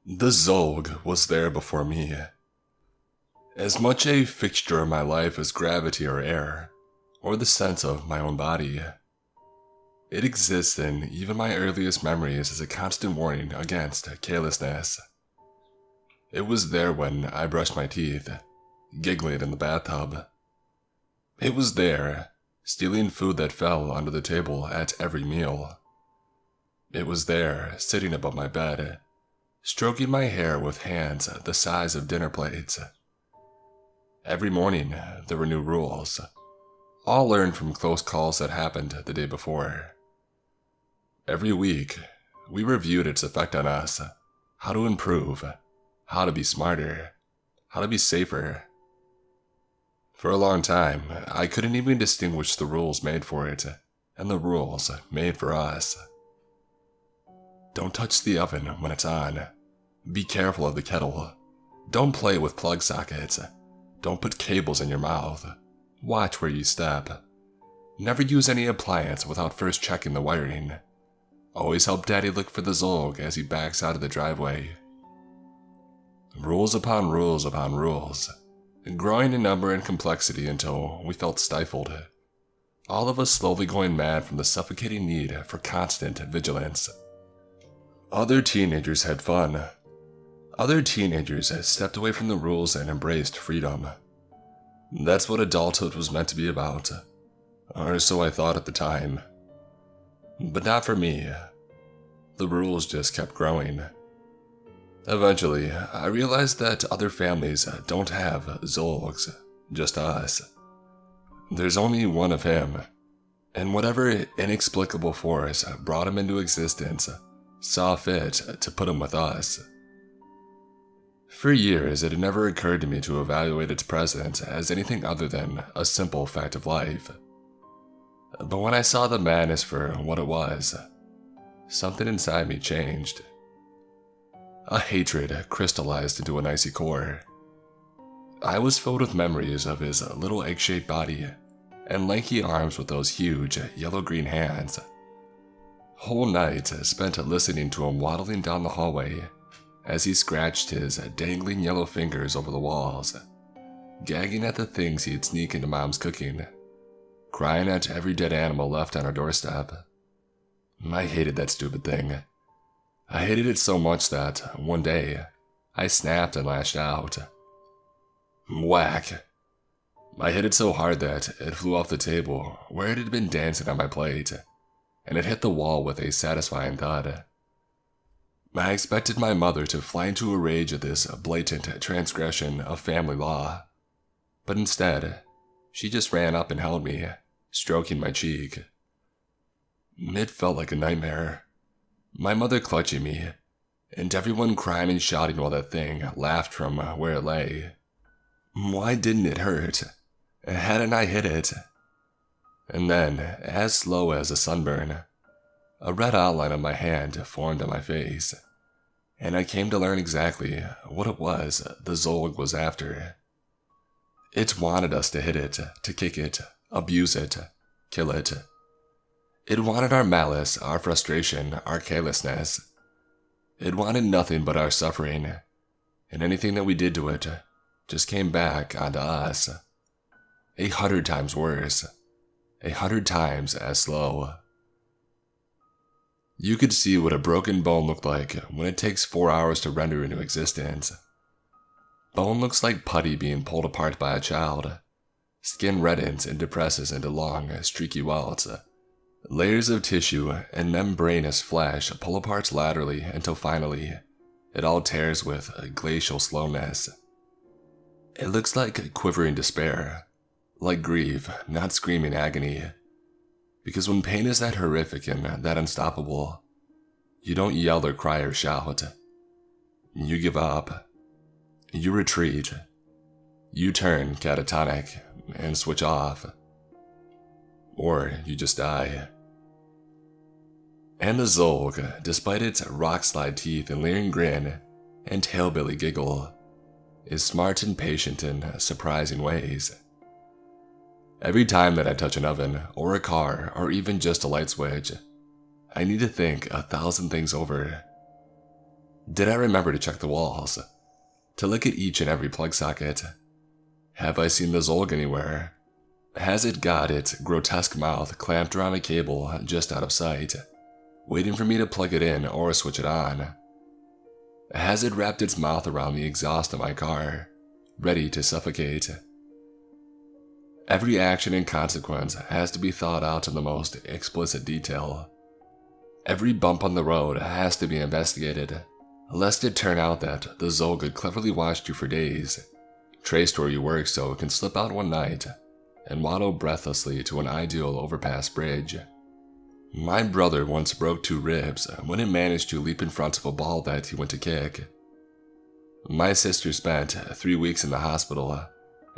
The Zolg was there before me. As much a fixture of my life as gravity or air, or the sense of my own body. It exists in even my earliest memories as a constant warning against carelessness. It was there when I brushed my teeth, giggling in the bathtub. It was there, stealing food that fell under the table at every meal. It was there, sitting above my bed, stroking my hair with hands the size of dinner plates. Every morning, there were new rules, all learned from close calls that happened the day before. Every week, we reviewed its effect on us, how to improve, how to be smarter, how to be safer. For a long time, I couldn't even distinguish the rules made for it and the rules made for us. Don't touch the oven when it's on. Be careful of the kettle. Don't play with plug sockets. Don't put cables in your mouth. Watch where you step. Never use any appliance without first checking the wiring. Always help Daddy look for the Zolg as he backs out of the driveway. Rules upon rules upon rules, growing in number and complexity until we felt stifled. All of us slowly going mad from the suffocating need for constant vigilance. Other teenagers had fun. Other teenagers stepped away from the rules and embraced freedom. That's what adulthood was meant to be about, or so I thought at the time. But not for me. The rules just kept growing. Eventually, I realized that other families don't have Zolgs, just us. There's only one of him, and whatever inexplicable force brought him into existence saw fit to put him with us. For years, it had never occurred to me to evaluate its presence as anything other than a simple fact of life. But when I saw the madness for what it was, something inside me changed. A hatred crystallized into an icy core. I was filled with memories of his little egg-shaped body and lanky arms with those huge yellow-green hands. Whole nights spent listening to him waddling down the hallway as he scratched his dangling yellow fingers over the walls, gagging at the things he'd sneak into Mom's cooking, crying at every dead animal left on our doorstep. I hated that stupid thing. I hated it so much that, one day, I snapped and lashed out. Whack! I hit it so hard that it flew off the table where it had been dancing on my plate, and it hit the wall with a satisfying thud. I expected my mother to fly into a rage at this blatant transgression of family law, but instead, she just ran up and held me, stroking my cheek. It felt like a nightmare. My mother clutching me, and everyone crying and shouting while that thing laughed from where it lay. Why didn't it hurt? Hadn't I hit it? And then, as slow as a sunburn, a red outline of my hand formed on my face, and I came to learn exactly what it was the Zolg was after. It wanted us to hit it, to kick it, abuse it, kill it. It wanted our malice, our frustration, our carelessness. It wanted nothing but our suffering, and anything that we did to it just came back onto us. 100 times worse, 100 times as slow. You could see what a broken bone looked like when it takes 4 hours to render into existence. Bone looks like putty being pulled apart by a child. Skin reddens and depresses into long, streaky welts. Layers of tissue and membranous flesh pull apart laterally until finally, it all tears with a glacial slowness. It looks like quivering despair, like grief, not screaming agony. Because when pain is that horrific and that unstoppable, you don't yell or cry or shout. You give up. You retreat. You turn catatonic and switch off. Or you just die. And the Zolg, despite its rock-slide teeth and leering grin and hillbilly giggle, is smart and patient in surprising ways. Every time that I touch an oven, or a car, or even just a light switch, I need to think 1,000 things over. Did I remember to check the walls? To look at each and every plug socket? Have I seen the Zolg anywhere? Has it got its grotesque mouth clamped around a cable just out of sight, waiting for me to plug it in or switch it on? Has it wrapped its mouth around the exhaust of my car, ready to suffocate? Every action and consequence has to be thought out in the most explicit detail. Every bump on the road has to be investigated, lest it turn out that the Zolg had cleverly watched you for days, traced where you work so it can slip out one night and waddle breathlessly to an ideal overpass bridge. My brother once broke 2 ribs when it managed to leap in front of a ball that he went to kick. My sister spent 3 weeks in the hospital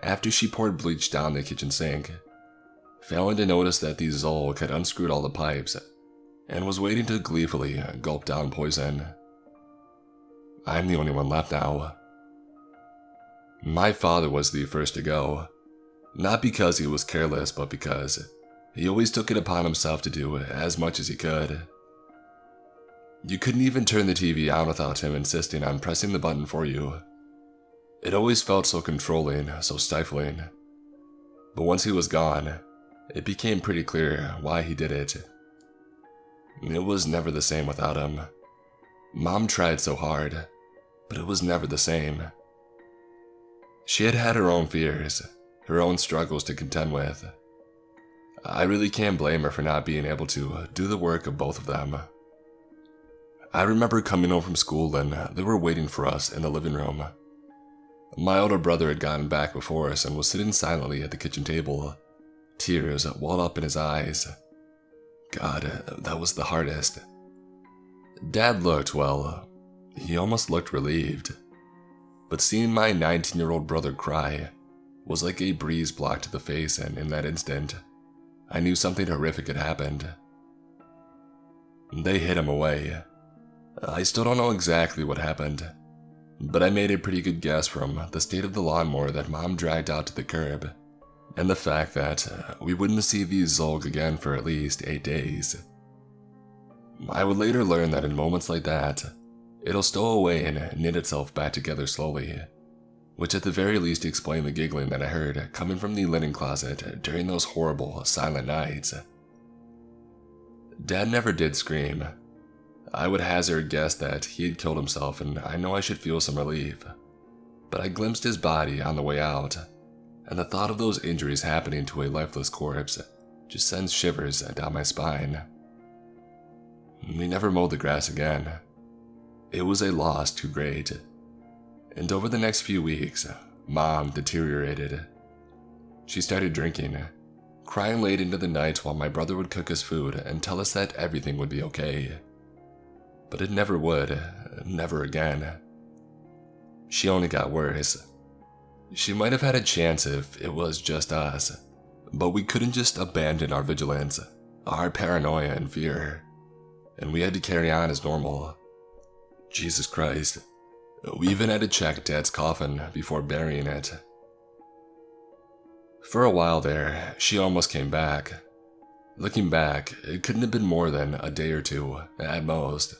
after she poured bleach down the kitchen sink, failing to notice that the Zolg had unscrewed all the pipes and was waiting to gleefully gulp down poison. I'm the only one left now. My father was the first to go, not because he was careless, but because he always took it upon himself to do as much as he could. You couldn't even turn the TV on without him insisting on pressing the button for you. It always felt so controlling, so stifling. But once he was gone, it became pretty clear why he did it. It was never the same without him. Mom tried so hard, but it was never the same. She had had her own fears, her own struggles to contend with. I really can't blame her for not being able to do the work of both of them. I remember coming home from school and they were waiting for us in the living room. My older brother had gotten back before us and was sitting silently at the kitchen table, tears welled up in his eyes. God, that was the hardest. Dad looked, well, he almost looked relieved. But seeing my 19-year-old brother cry was like a breeze block to the face, and in that instant, I knew something horrific had happened. They hid him away. I still don't know exactly what happened, but I made a pretty good guess from the state of the lawnmower that Mom dragged out to the curb, and the fact that we wouldn't see these Zolg again for at least 8 days. I would later learn that in moments like that, it'll stow away and knit itself back together slowly, which at the very least explained the giggling that I heard coming from the linen closet during those horrible, silent nights. Dad never did scream. I would hazard a guess that he had killed himself, and I know I should feel some relief. But I glimpsed his body on the way out, and the thought of those injuries happening to a lifeless corpse just sends shivers down my spine. We never mowed the grass again. It was a loss too great. And over the next few weeks, Mom deteriorated. She started drinking, crying late into the night while my brother would cook us food and tell us that everything would be okay. But it never would, never again. She only got worse. She might have had a chance if it was just us, but we couldn't just abandon our vigilance, our paranoia and fear, and we had to carry on as normal. Jesus Christ. We even had to check Dad's coffin before burying it. For a while there, she almost came back. Looking back, it couldn't have been more than a day or 2, at most.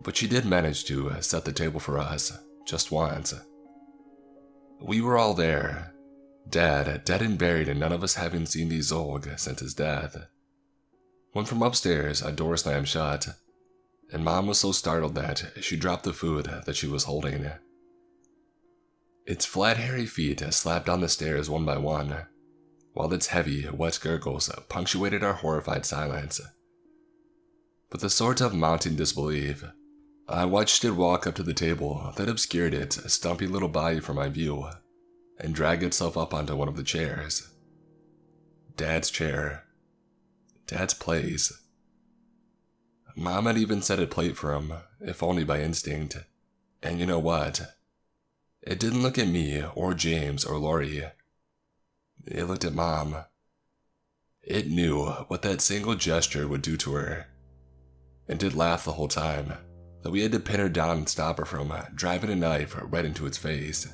But she did manage to set the table for us, just once. We were all there. Dad, dead and buried, and none of us having seen the Zolg since his death. When from upstairs, a door slammed shut, and Mom was so startled that she dropped the food that she was holding. Its flat, hairy feet slapped down the stairs one by one, while its heavy, wet gurgles punctuated our horrified silence. With a sort of mounting disbelief, I watched it walk up to the table that obscured its stumpy little body from my view and drag itself up onto one of the chairs. Dad's chair. Dad's place. Mom had even set a plate for him, if only by instinct. And you know what? It didn't look at me or James or Lori. It looked at Mom. It knew what that single gesture would do to her. And it laughed the whole time that we had to pin her down and stop her from driving a knife right into its face.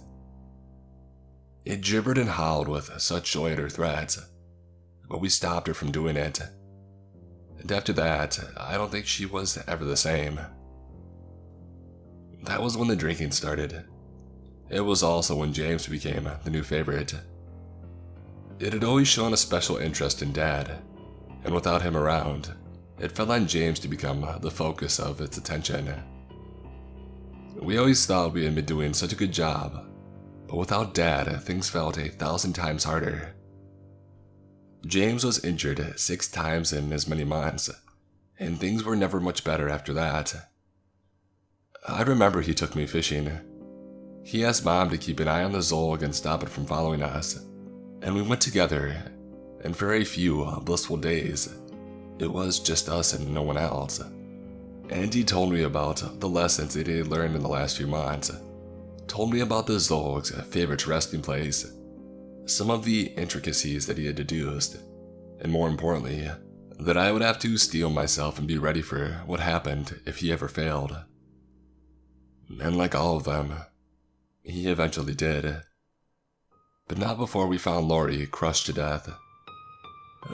It gibbered and howled with such joy at her threats, but we stopped her from doing it. And after that, I don't think she was ever the same. That was when the drinking started. It was also when James became the new favorite. It had always shown a special interest in Dad, and without him around, it fell on James to become the focus of its attention. We always thought we had been doing such a good job, but without Dad, things felt 1,000 times harder. James was injured 6 times in as many months, and things were never much better after that. I remember he took me fishing. He asked Mom to keep an eye on the Zolg and stop it from following us, and we went together, and for a few blissful days, it was just us and no one else. And he told me about the lessons that he had learned in the last few months, told me about the Zolg's favorite resting place, some of the intricacies that he had deduced, and more importantly, that I would have to steel myself and be ready for what happened if he ever failed. And like all of them, he eventually did. But not before we found Lori crushed to death.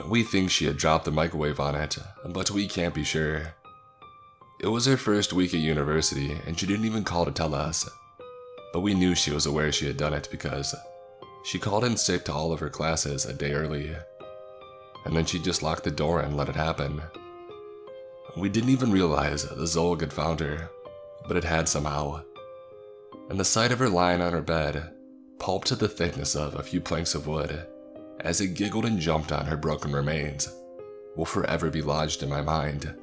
We think she had dropped the microwave on it, but we can't be sure. It was her first week at university and she didn't even call to tell us. But we knew she was aware she had done it because she called in sick to all of her classes a day early. And then she just locked the door and let it happen. We didn't even realize the Zolg had found her, but it had somehow. And the sight of her lying on her bed, pulped to the thickness of a few planks of wood, as it giggled and jumped on her broken remains, will forever be lodged in my mind.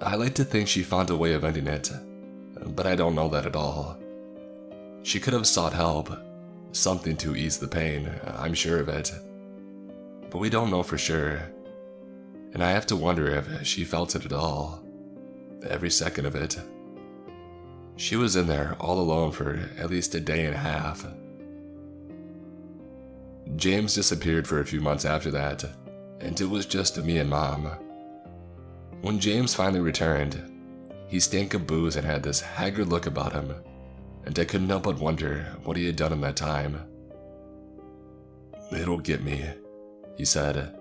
I like to think she found a way of ending it, but I don't know that at all. She could have sought help, something to ease the pain, I'm sure of it. But we don't know for sure, and I have to wonder if she felt it at all, every second of it. She was in there all alone for at least a day and a half. James disappeared for a few months after that, and it was just me and Mom. When James finally returned, he stank of booze and had this haggard look about him, and I couldn't help but wonder what he had done in that time. "It'll get me," he said,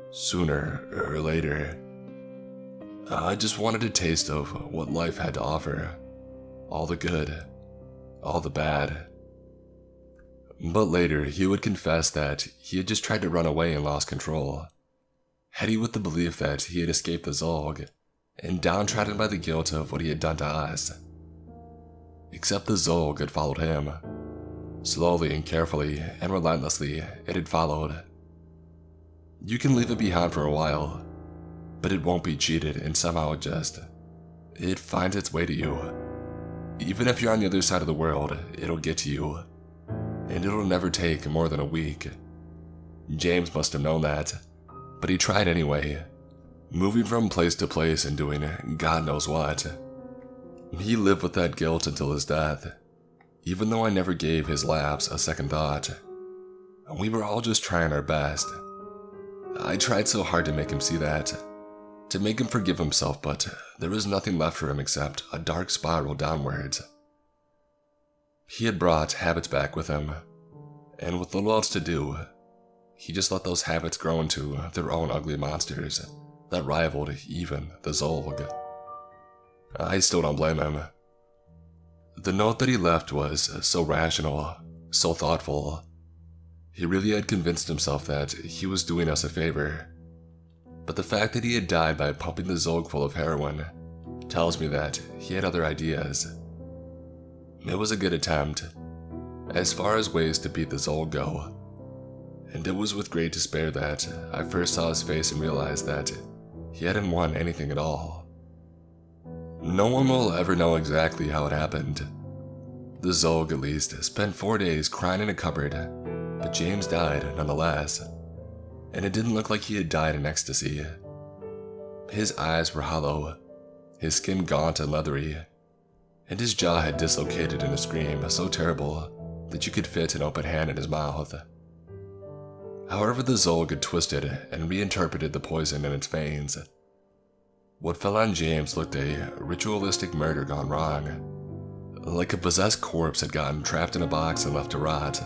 "sooner or later. I just wanted a taste of what life had to offer. All the good, all the bad." But later, he would confess that he had just tried to run away and lost control, heady with the belief that he had escaped the Zolg, and downtrodden by the guilt of what he had done to us. Except the Zolg had followed him. Slowly and carefully and relentlessly, it had followed. You can leave it behind for a while, but it won't be cheated, and somehow it finds its way to you. Even if you're on the other side of the world, it'll get to you. And it'll never take more than a week. James must have known that, but he tried anyway, moving from place to place and doing God knows what. He lived with that guilt until his death, even though I never gave his lapse a second thought. We were all just trying our best. I tried so hard to make him see that, to make him forgive himself, but there was nothing left for him except a dark spiral downwards. He had brought habits back with him, and with little else to do, he just let those habits grow into their own ugly monsters that rivaled even the Zolg. I still don't blame him. The note that he left was so rational, so thoughtful. He really had convinced himself that he was doing us a favor. But the fact that he had died by pumping the Zolg full of heroin tells me that he had other ideas. It was a good attempt, as far as ways to beat the Zolg go, and it was with great despair that I first saw his face and realized that he hadn't won anything at all. No one will ever know exactly how it happened. The Zolg, at least, spent 4 days crying in a cupboard, but James died nonetheless, and it didn't look like he had died in ecstasy. His eyes were hollow, his skin gaunt and leathery, and his jaw had dislocated in a scream so terrible that you could fit an open hand in his mouth. However, the Zolg had twisted and reinterpreted the poison in its veins. What fell on James looked a ritualistic murder gone wrong, like a possessed corpse had gotten trapped in a box and left to rot,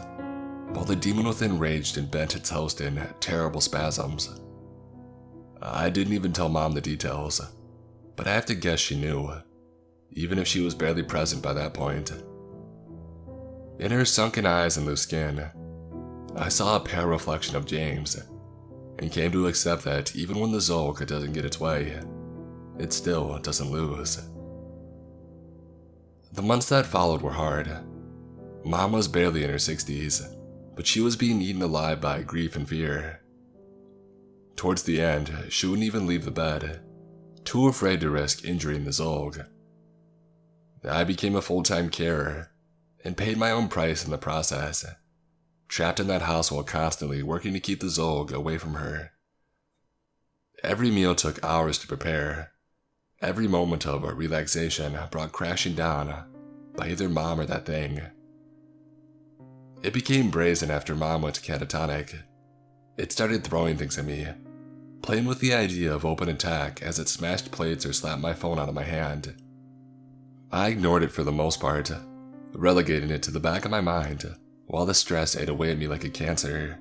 while the demon within raged and bent its host in terrible spasms. I didn't even tell Mom the details, but I have to guess she knew. even if she was barely present by that point. In her sunken eyes and loose skin, I saw a pale reflection of James, and came to accept that even when the Zolk doesn't get its way, it still doesn't lose. The months that followed were hard. Mom was barely in her 60s, but she was being eaten alive by grief and fear. Towards the end, she wouldn't even leave the bed, too afraid to risk injuring the Zolk. I became a full-time carer, and paid my own price in the process, trapped in that house while constantly working to keep the Zolk away from her. Every meal took hours to prepare. Every moment of relaxation brought crashing down by either Mom or that thing. It became brazen after Mom went catatonic. It started throwing things at me, playing with the idea of open attack as it smashed plates or slapped my phone out of my hand. I ignored it for the most part, relegating it to the back of my mind while the stress ate away at me like a cancer.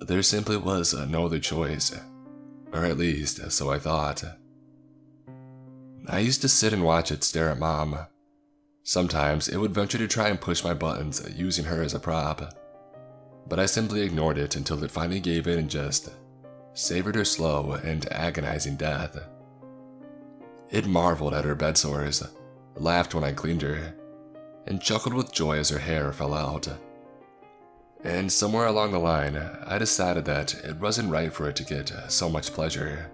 There simply was no other choice, or at least so I thought. I used to sit and watch it stare at Mom. Sometimes it would venture to try and push my buttons using her as a prop, but I simply ignored it until it finally gave in and just savored her slow and agonizing death. It marveled at her bed sores, laughed when I cleaned her, and chuckled with joy as her hair fell out. And somewhere along the line, I decided that it wasn't right for it to get so much pleasure.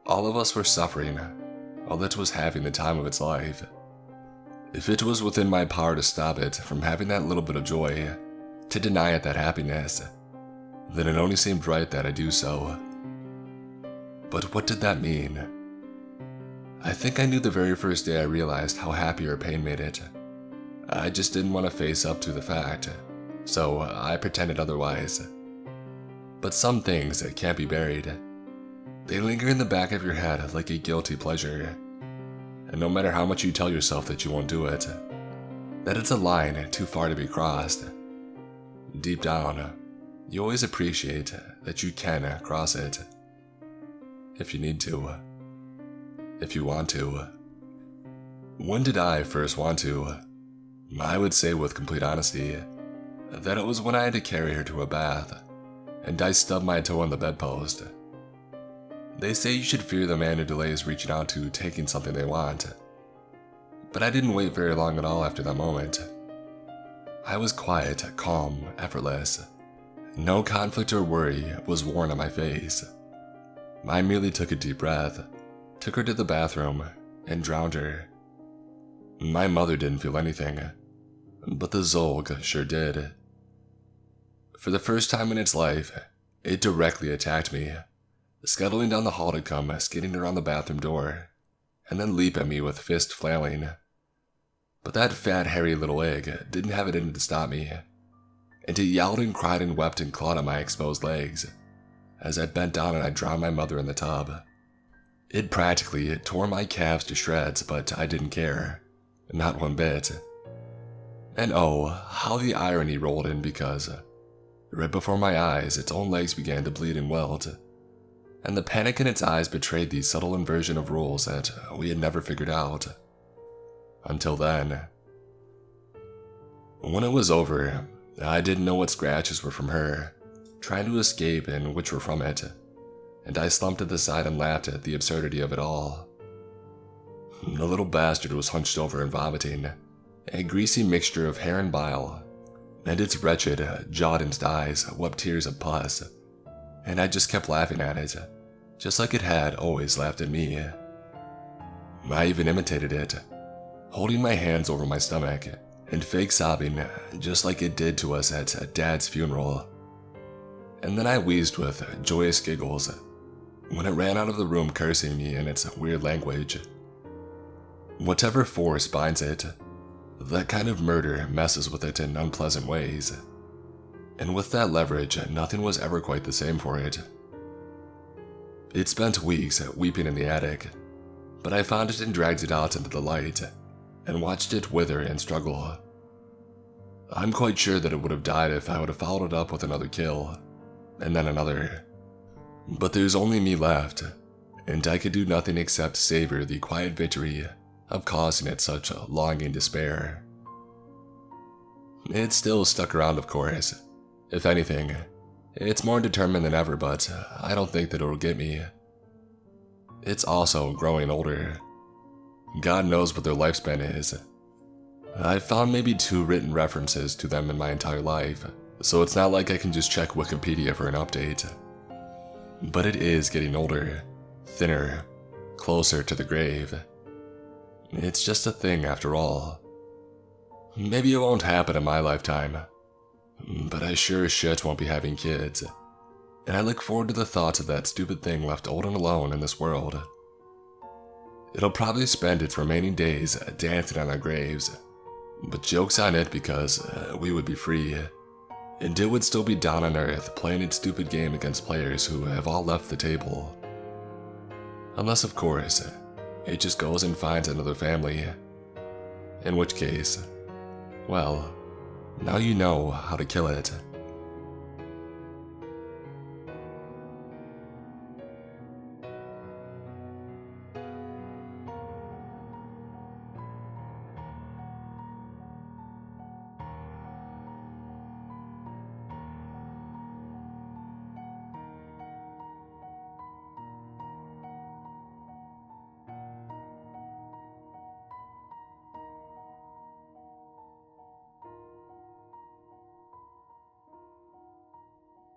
All of us were suffering, while it was having the time of its life. If it was within my power to stop it from having that little bit of joy, to deny it that happiness, then it only seemed right that I do so. But what did that mean? I think I knew the very first day I realized how happy her pain made it. I just didn't want to face up to the fact, so I pretended otherwise. But some things can't be buried. They linger in the back of your head like a guilty pleasure. And no matter how much you tell yourself that you won't do it, that it's a line too far to be crossed, deep down, you always appreciate that you can cross it. If you need to. If you want to. When did I first want to? I would say with complete honesty that it was when I had to carry her to a bath, and I stubbed my toe on the bedpost. They say you should fear the man who delays reaching out to taking something they want. But I didn't wait very long at all after that moment. I was quiet, calm, effortless. No conflict or worry was worn on my face. I merely took a deep breath, took her to the bathroom, and drowned her. My mother didn't feel anything, but the Zolk sure did. For the first time in its life, it directly attacked me, scuttling down the hall to come skidding around the bathroom door, and then leap at me with fist flailing. But that fat, hairy little egg didn't have it in it to stop me, and it yelled and cried and wept and clawed at my exposed legs, as I bent down and I drowned my mother in the tub. It practically tore my calves to shreds, but I didn't care, not one bit. And oh, how the irony rolled in because, right before my eyes, its own legs began to bleed and welt, and the panic in its eyes betrayed the subtle inversion of rules that we had never figured out. Until then. When it was over, I didn't know what scratches were from her, trying to escape and which were from it, and I slumped at the side and laughed at the absurdity of it all. The little bastard was hunched over and vomiting, a greasy mixture of hair and bile, and its wretched, jaundiced eyes wept tears of pus, and I just kept laughing at it, just like it had always laughed at me. I even imitated it, holding my hands over my stomach and fake sobbing just like it did to us at Dad's funeral. And then I wheezed with joyous giggles when it ran out of the room cursing me in its weird language. Whatever force binds it, that kind of murder messes with it in unpleasant ways. And with that leverage, nothing was ever quite the same for it. It spent weeks weeping in the attic, but I found it and dragged it out into the light, and watched it wither and struggle. I'm quite sure that it would have died if I would have followed it up with another kill, and then another. But there's only me left, and I could do nothing except savor the quiet victory of causing it such a longing despair. It's still stuck around, of course. If anything, it's more determined than ever, but I don't think that it'll get me. It's also growing older. God knows what their lifespan is. I've found maybe 2 written references to them in my entire life, so it's not like I can just check Wikipedia for an update. But it is getting older, thinner, closer to the grave. It's just a thing after all. Maybe it won't happen in my lifetime, but I sure as shit won't be having kids, and I look forward to the thoughts of that stupid thing left old and alone in this world. It'll probably spend its remaining days dancing on our graves, but joke's on it because we would be free, and it would still be down on Earth playing its stupid game against players who have all left the table. Unless, of course, it just goes and finds another family. In which case, well, now you know how to kill it.